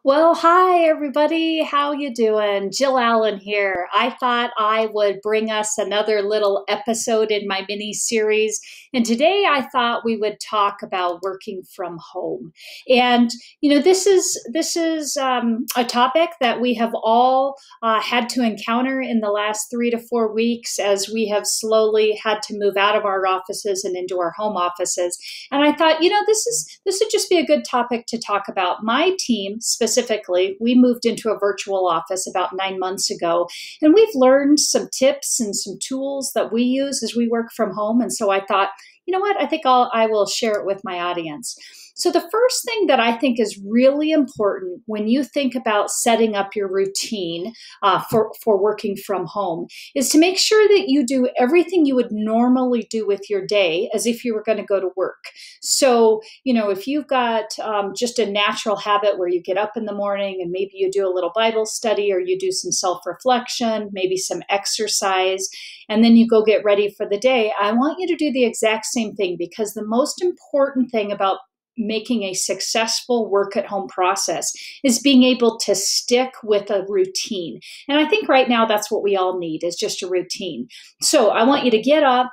Well, hi everybody. How you doing? Jill Allen here. I thought I would bring us another little episode in my mini series, and today I thought we would talk about working from home. And this is a topic that we have all had to encounter in the last 3 to 4 weeks as we have slowly had to move out of our offices and into our home offices. And I thought, this would just be a good topic to talk about. My team specifically, we moved into a virtual office about 9 months ago, and we've learned some tips and some tools that we use as we work from home. And so I thought, you know what, I will share it with my audience. So the first thing that I think is really important when you think about setting up your routine for working from home is to make sure that you do everything you would normally do with your day as if you were going to go to work. So, if you've got just a natural habit where you get up in the morning and maybe you do a little Bible study or you do some self-reflection, maybe some exercise, and then you go get ready for the day, I want you to do the exact same thing, because the most important thing about making a successful work at home process is being able to stick with a routine. And I think right now that's what we all need, is just a routine. So I want you to get up.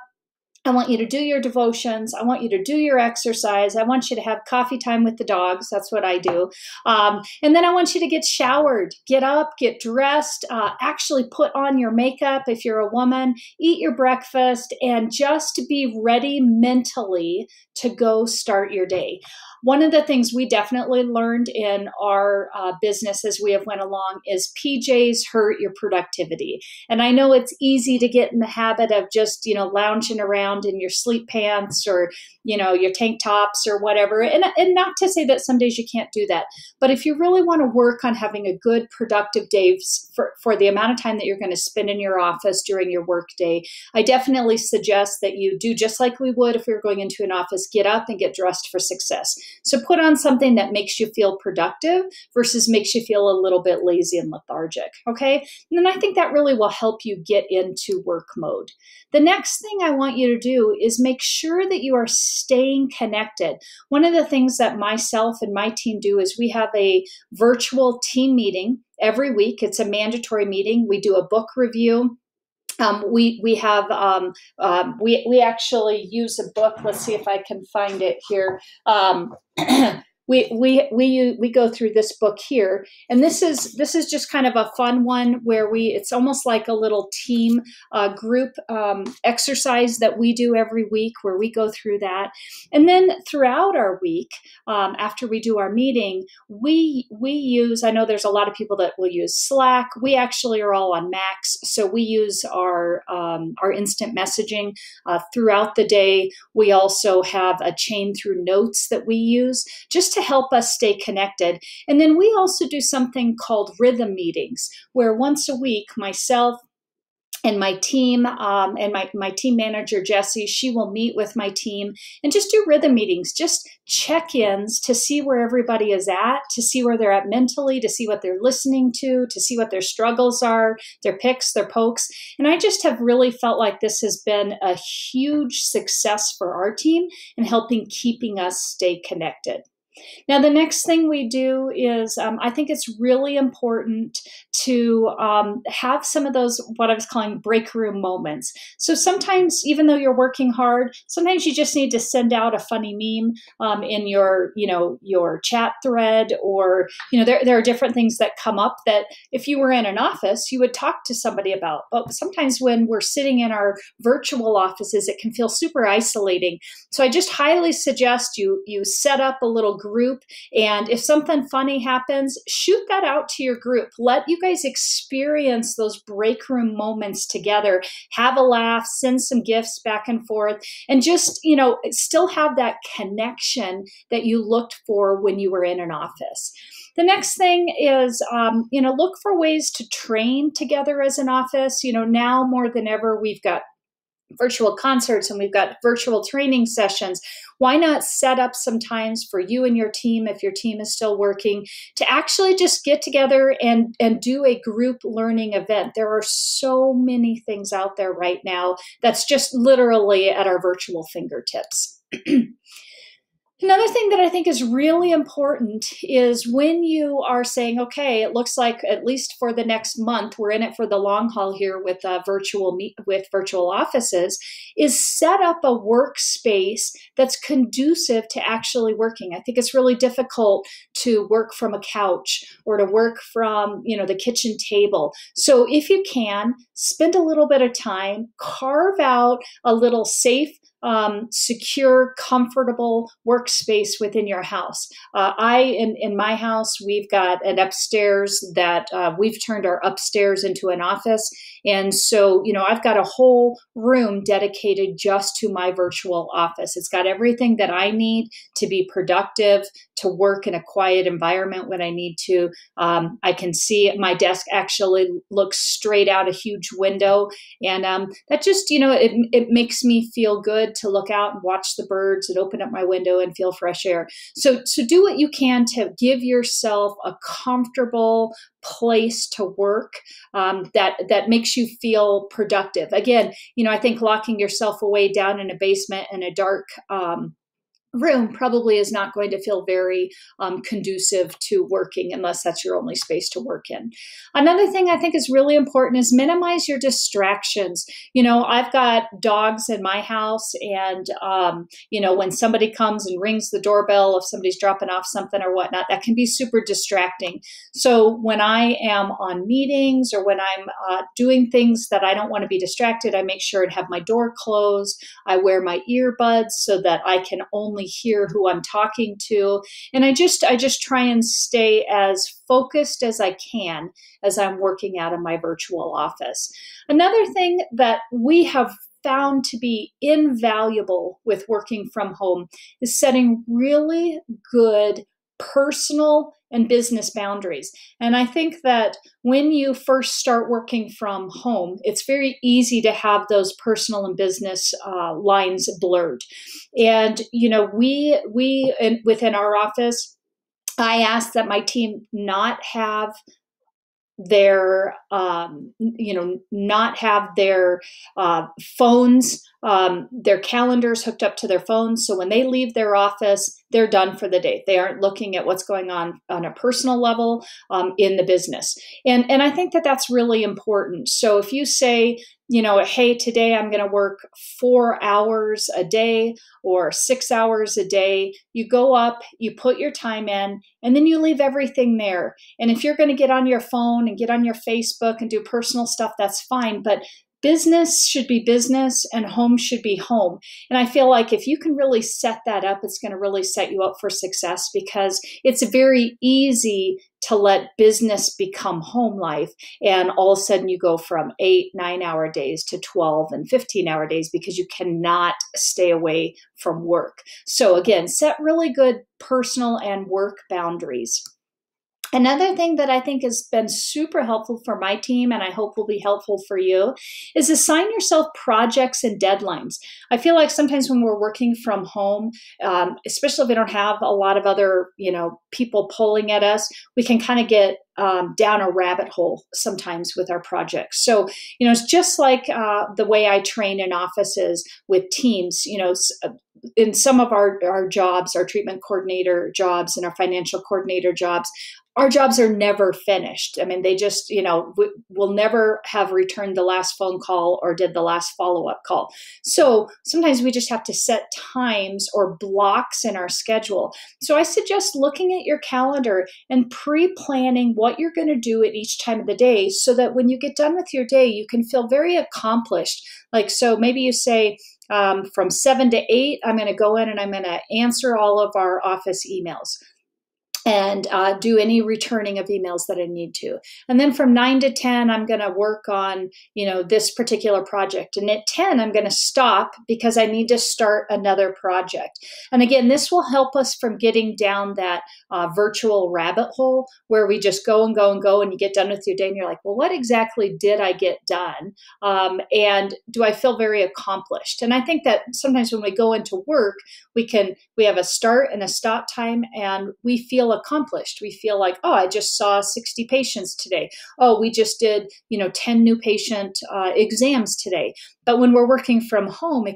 I want you to do your devotions. I want you to do your exercise. I want you to have coffee time with the dogs. That's what I do. And then I want you to get showered, get up, get dressed, actually put on your makeup if you're a woman, eat your breakfast, and just be ready mentally to go start your day. One of the things we definitely learned in our business as we have went along is PJs hurt your productivity. And I know it's easy to get in the habit of just, lounging around in your sleep pants or, your tank tops or whatever. And not to say that some days you can't do that. But if you really want to work on having a good productive day for the amount of time that you're going to spend in your office during your work day, I definitely suggest that you do just like we would if we were going into an office, get up and get dressed for success. So put on something that makes you feel productive versus makes you feel a little bit lazy and lethargic, okay? And then I think that really will help you get into work mode. The next thing I want you to do is make sure that you are staying connected. One of the things that myself and my team do is we have a virtual team meeting every week. It's a mandatory meeting. We do a book review. We actually use a book. Let's see if I can find it here. We go through this book here, and this is just kind of a fun one where it's almost like a little team group exercise that we do every week, where we go through that. And then throughout our week, after we do our meeting, we use, I know there's a lot of people that will use Slack. We actually are all on Macs, so we use our instant messaging throughout the day. We also have a chain through notes that we use just to help us stay connected. And then we also do something called rhythm meetings, where once a week, myself and my team and my team manager, Jessie, she will meet with my team and just do rhythm meetings, just check-ins to see where everybody is at, to see where they're at mentally, to see what they're listening to see what their struggles are, their picks, their pokes. And I just have really felt like this has been a huge success for our team in keeping us stay connected. Now, the next thing we do is I think it's really important to have some of those, what I was calling break room moments. So sometimes, even though you're working hard, sometimes you just need to send out a funny meme in your chat thread, or, there are different things that come up that if you were in an office, you would talk to somebody about. But sometimes when we're sitting in our virtual offices, it can feel super isolating. So I just highly suggest you set up a little group, and if something funny happens, shoot that out to your group. Let you guys experience those break room moments together, have a laugh, send some gifts back and forth, and just, still have that connection that you looked for when you were in an office. The next thing is, look for ways to train together as an office. Now more than ever, we've got virtual concerts and we've got virtual training sessions. Why not set up some times for you and your team, if your team is still working, to actually just get together and do a group learning event? There are so many things out there right now that's just literally at our virtual fingertips. Another thing that I think is really important is when you are saying, okay, it looks like at least for the next month, we're in it for the long haul here with virtual offices, is set up a workspace that's conducive to actually working. I think it's really difficult to work from a couch or to work from, the kitchen table. So if you can, spend a little bit of time, carve out a little safe, secure, comfortable workspace within your house. In my house, we've got an upstairs that we've turned our upstairs into an office. And so, I've got a whole room dedicated just to my virtual office. It's got everything that I need to be productive, to work in a quiet environment when I need to. I can see my desk actually looks straight out a huge window. And that just, it makes me feel good to look out and watch the birds and open up my window and feel fresh air. So do what you can to give yourself a comfortable place to work that makes you feel productive. Again, I think locking yourself away down in a basement in a dark room probably is not going to feel very conducive to working unless that's your only space to work in. Another thing I think is really important is minimize your distractions. I've got dogs in my house, and when somebody comes and rings the doorbell, if somebody's dropping off something or whatnot, that can be super distracting. So when I am on meetings or when I'm doing things that I don't want to be distracted, I make sure to have my door closed. I wear my earbuds so that I can only hear who I'm talking to. And I just try and stay as focused as I can as I'm working out of my virtual office. Another thing that we have found to be invaluable with working from home is setting really good personal and business boundaries. And I think that when you first start working from home, it's very easy to have those personal and business lines blurred. And, within our office, I asked that my team not have their phones, their calendars hooked up to their phones. So when they leave their office, they're done for the day. They aren't looking at what's going on a personal level in the business. And I think that that's really important. So if you say, hey, today I'm going to work 4 hours a day or 6 hours a day, you go up, you put your time in, and then you leave everything there. And if you're going to get on your phone and get on your Facebook and do personal stuff, that's fine. But business should be business and home should be home. And I feel like if you can really set that up, it's going to really set you up for success, because it's very easy to let business become home life. And all of a sudden you go from 8-9 hour days to 12 and 15-hour days because you cannot stay away from work. So again, set really good personal and work boundaries. Another thing that I think has been super helpful for my team, and I hope will be helpful for you, is assign yourself projects and deadlines. I feel like sometimes when we're working from home, especially if we don't have a lot of other, people pulling at us, we can kind of get down a rabbit hole sometimes with our projects. So, it's just like the way I train in offices with teams, in some of our jobs, our treatment coordinator jobs and our financial coordinator jobs, our jobs are never finished. I mean, they just, we'll never have returned the last phone call or did the last follow-up call. So sometimes we just have to set times or blocks in our schedule. So I suggest looking at your calendar and pre-planning what you're going to do at each time of the day so that when you get done with your day, you can feel very accomplished. So maybe you say, from 7 to 8, I'm going to go in and I'm going to answer all of our office emails and do any returning of emails that I need to. And then from 9 to 10, I'm going to work on, this particular project. And at 10, I'm going to stop because I need to start another project. And again, this will help us from getting down that virtual rabbit hole where we just go and go and go, and you get done with your day and you're like, well, what exactly did I get done? And do I feel very accomplished? And I think that sometimes when we go into work, we have a start and a stop time, and we feel accomplished. We feel like, oh, I just saw 60 patients today. Oh, we just did, 10 new patient exams today. But when we're working from home,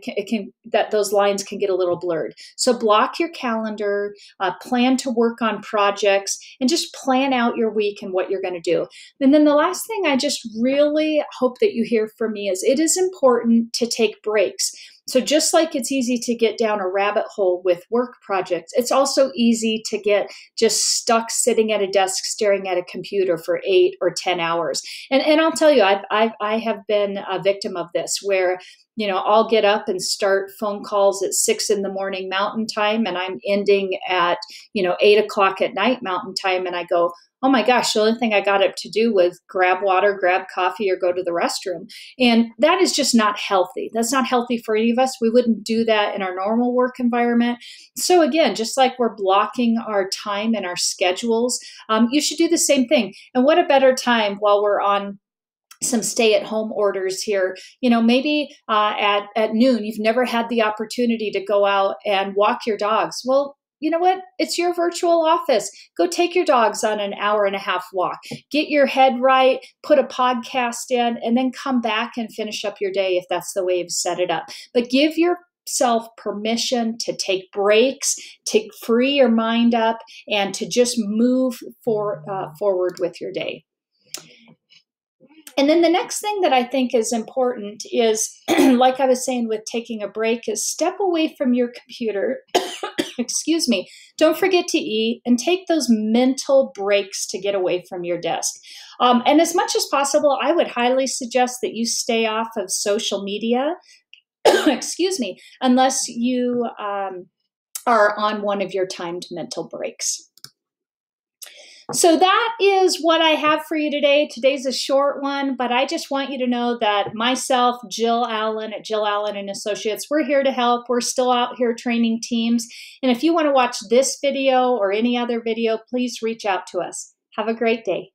those lines can get a little blurred. So block your calendar, plan to work on projects, and just plan out your week and what you're going to do. And then the last thing I just really hope that you hear from me is it is important to take breaks. So just like it's easy to get down a rabbit hole with work projects, it's also easy to get just stuck sitting at a desk staring at a computer for 8 or 10 hours. And I'll tell you, I have been a victim of this where, I'll get up and start phone calls at 6 in the morning Mountain Time, and I'm ending at, 8 o'clock at night Mountain Time. And I go, oh my gosh, the only thing I got up to do was grab water, grab coffee, or go to the restroom. And that is just not healthy. That's not healthy for any of us. We wouldn't do that in our normal work environment. So again, just like we're blocking our time and our schedules, you should do the same thing. And what a better time while we're on some stay-at-home orders here, maybe at noon, you've never had the opportunity to go out and walk your dogs. Well, you know what? It's your virtual office. Go take your dogs on an hour and a half walk. Get your head right, put a podcast in, and then come back and finish up your day if that's the way you've set it up. But give yourself permission to take breaks, to free your mind up, and to just move forward with your day. And then the next thing that I think is important is, like I was saying with taking a break, is step away from your computer. Excuse me. Don't forget to eat and take those mental breaks to get away from your desk. And as much as possible, I would highly suggest that you stay off of social media, excuse me, unless you are on one of your timed mental breaks. So that is what I have for you today. Today's a short one, but I just want you to know that myself, Jill Allen at Jill Allen and Associates, we're here to help. We're still out here training teams. And if you want to watch this video or any other video, please reach out to us. Have a great day.